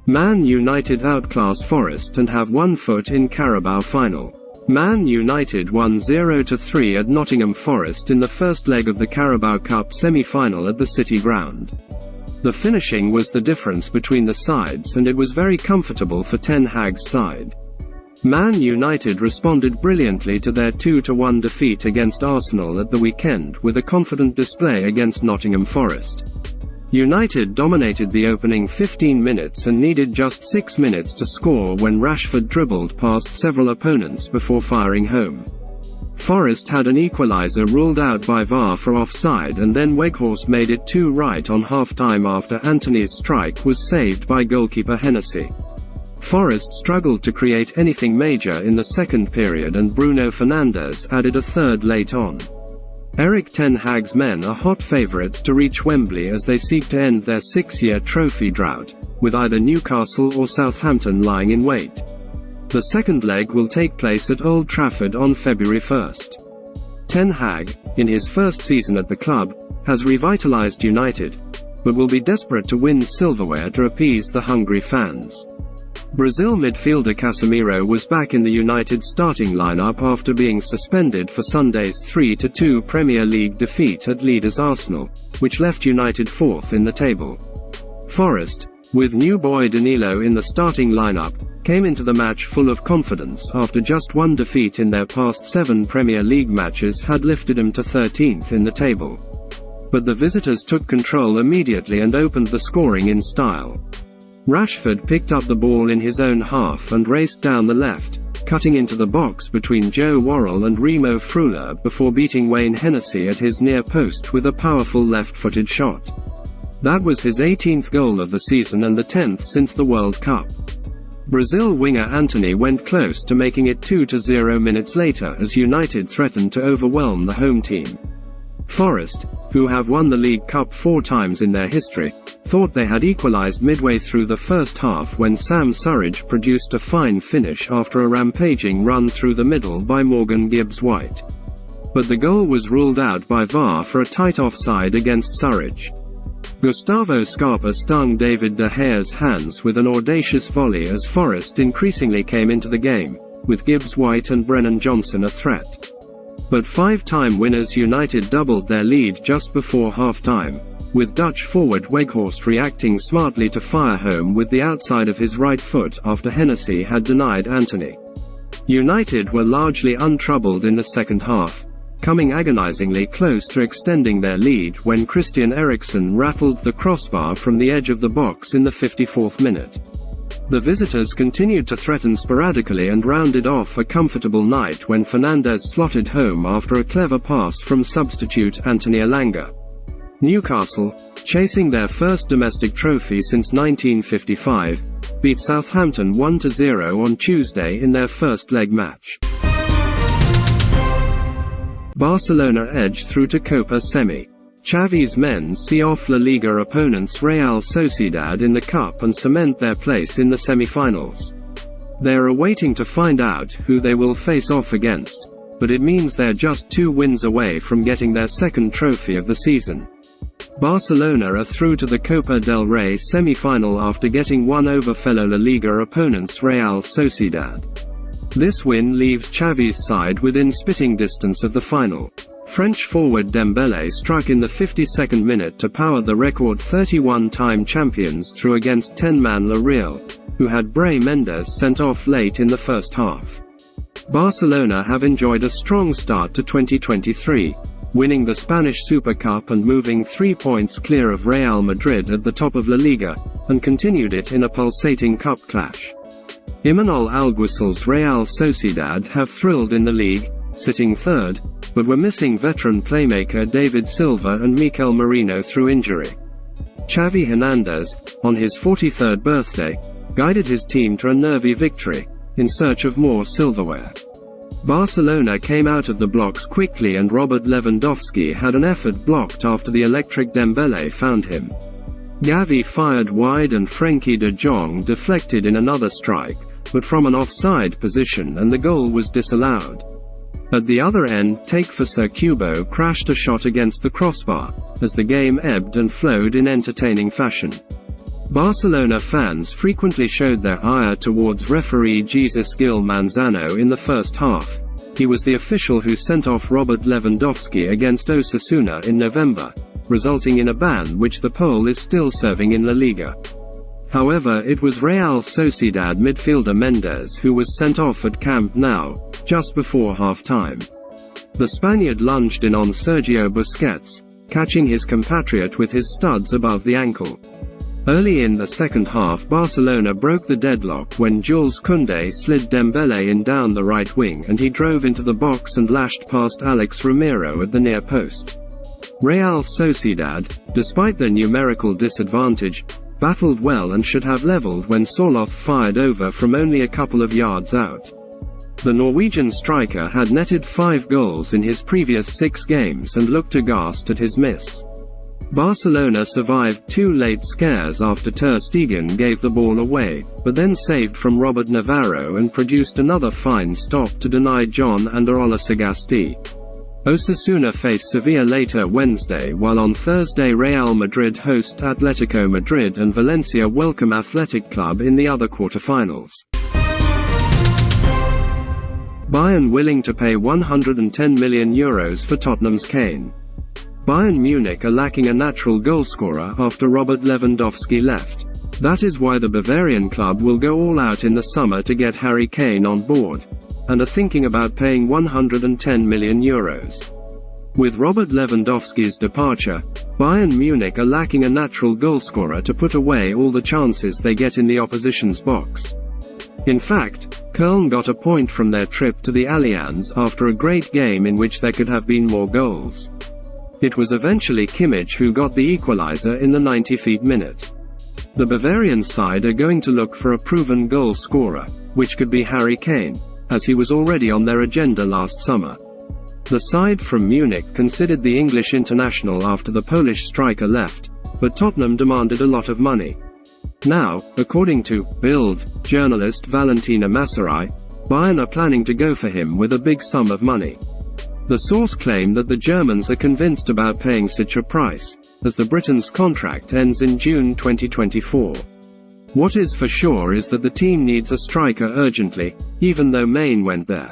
Man United outclass Forest and have 1 foot in Carabao final. Man United won 0-3 at Nottingham Forest in the first leg of the Carabao Cup semi-final at the City Ground. The finishing was the difference between the sides, and it was very comfortable for Ten Hag's side. Man United responded brilliantly to their 2-1 defeat against Arsenal at the weekend with a confident display against Nottingham Forest. United dominated the opening 15 minutes and needed just 6 minutes to score when Rashford dribbled past several opponents before firing home. Forest had an equaliser ruled out by VAR for offside, and then Weghorst made it 2 right on half-time after Antony's strike was saved by goalkeeper Hennessey. Forest struggled to create anything major in the second period, and Bruno Fernandes added a third late on. Ten Hag's men are hot favourites to reach Wembley as they seek to end their 6-year trophy drought, with either Newcastle or Southampton lying in wait. The second leg will take place at Old Trafford on February 1st. Ten Hag, in his first season at the club, has revitalised United, but will be desperate to win silverware to appease the hungry fans. Brazil midfielder Casemiro was back in the United starting lineup after being suspended for Sunday's 3-2 Premier League defeat at leaders Arsenal, which left United 4th in the table. Forest, with new boy Danilo in the starting lineup, came into the match full of confidence after just 1 defeat in their past 7 Premier League matches had lifted them to 13th in the table. But the visitors took control immediately and opened the scoring in style. Rashford picked up the ball in his own half and raced down the left, cutting into the box between Joe Worrell and Remo Freuler before beating Wayne Hennessey at his near post with a powerful left-footed shot. That was his 18th goal of the season and the 10th since the World Cup. Brazil winger Antony went close to making it 2-0 minutes later as United threatened to overwhelm the home team. Forest, who have won the League Cup 4 times in their history, thought they had equalised midway through the first half when Sam Surridge produced a fine finish after a rampaging run through the middle by Morgan Gibbs-White. But the goal was ruled out by VAR for a tight offside against Surridge. Gustavo Scarpa stung David De Gea's hands with an audacious volley as Forest increasingly came into the game, with Gibbs-White and Brennan Johnson a threat. But 5-time winners United doubled their lead just before half-time, with Dutch forward Weghorst reacting smartly to fire home with the outside of his right foot after Hennessey had denied Antony. United were largely untroubled in the second half, coming agonizingly close to extending their lead when Christian Eriksen rattled the crossbar from the edge of the box in the 54th minute. The visitors continued to threaten sporadically and rounded off a comfortable night when Fernandes slotted home after a clever pass from substitute Antony Elanga. Newcastle, chasing their first domestic trophy since 1955, beat Southampton 1-0 on Tuesday in their first leg match. Barcelona edge through to Copa semi. Xavi's men see off La Liga opponents Real Sociedad in the Cup and cement their place in the semi-finals. They are waiting to find out who they will face off against, but it means they're just 2 wins away from getting their second trophy of the season. Barcelona are through to the Copa del Rey semi-final after getting 1 over fellow La Liga opponents Real Sociedad. This win leaves Xavi's side within spitting distance of the final. French forward Dembélé struck in the 52nd minute to power the record 31-time champions through against 10-man La Real, who had Brais Mendes sent off late in the first half. Barcelona have enjoyed a strong start to 2023, winning the Spanish Super Cup and moving 3 points clear of Real Madrid at the top of La Liga, and continued it in a pulsating cup clash. Imanol Alguasil's Real Sociedad have thrilled in the league, sitting third, but were missing veteran playmaker David Silva and Mikel Merino through injury. Xavi Hernandez, on his 43rd birthday, guided his team to a nervy victory, in search of more silverware. Barcelona came out of the blocks quickly and Robert Lewandowski had an effort blocked after the electric Dembélé found him. Gavi fired wide and Frenkie de Jong deflected in another strike, but from an offside position, and the goal was disallowed. At the other end, Takefusa Kubo crashed a shot against the crossbar, as the game ebbed and flowed in entertaining fashion. Barcelona fans frequently showed their ire towards referee Jesus Gil Manzano in the first half. He was the official who sent off Robert Lewandowski against Osasuna in November, resulting in a ban which the Pole is still serving in La Liga. However, it was Real Sociedad midfielder Mendes who was sent off at Camp Nou, just before half-time. The Spaniard lunged in on Sergio Busquets, catching his compatriot with his studs above the ankle. Early in the second half, Barcelona broke the deadlock when Jules Koundé slid Dembélé in down the right wing and he drove into the box and lashed past Alex Romero at the near post. Real Sociedad, despite their numerical disadvantage, battled well and should have levelled when Sorloth fired over from only a couple of yards out. The Norwegian striker had netted 5 goals in his previous 6 games and looked aghast at his miss. Barcelona survived 2 late scares after Ter Stegen gave the ball away, but then saved from Robert Navarro and produced another fine stop to deny John Anderola Sagasti. Osasuna face Sevilla later Wednesday, while on Thursday Real Madrid host Atletico Madrid and Valencia welcome Athletic Club in the other quarter-finals. Bayern willing to pay €110 million for Tottenham's Kane. Bayern Munich are lacking a natural goalscorer after Robert Lewandowski left. That is why the Bavarian club will go all out in the summer to get Harry Kane on board, and are thinking about paying €110 million. With Robert Lewandowski's departure, Bayern Munich are lacking a natural goalscorer to put away all the chances they get in the opposition's box. In fact, Köln got a point from their trip to the Allianz after a great game in which there could have been more goals. It was eventually Kimmich who got the equaliser in the 95th minute. The Bavarian side are going to look for a proven goal scorer, which could be Harry Kane, as he was already on their agenda last summer. The side from Munich considered the English international after the Polish striker left, but Tottenham demanded a lot of money. Now, according to Bild journalist Valentina Massarai, Bayern are planning to go for him with a big sum of money. The source claimed that the Germans are convinced about paying such a price, as the Britain's contract ends in June 2024. What is for sure is that the team needs a striker urgently, even though Maine went there.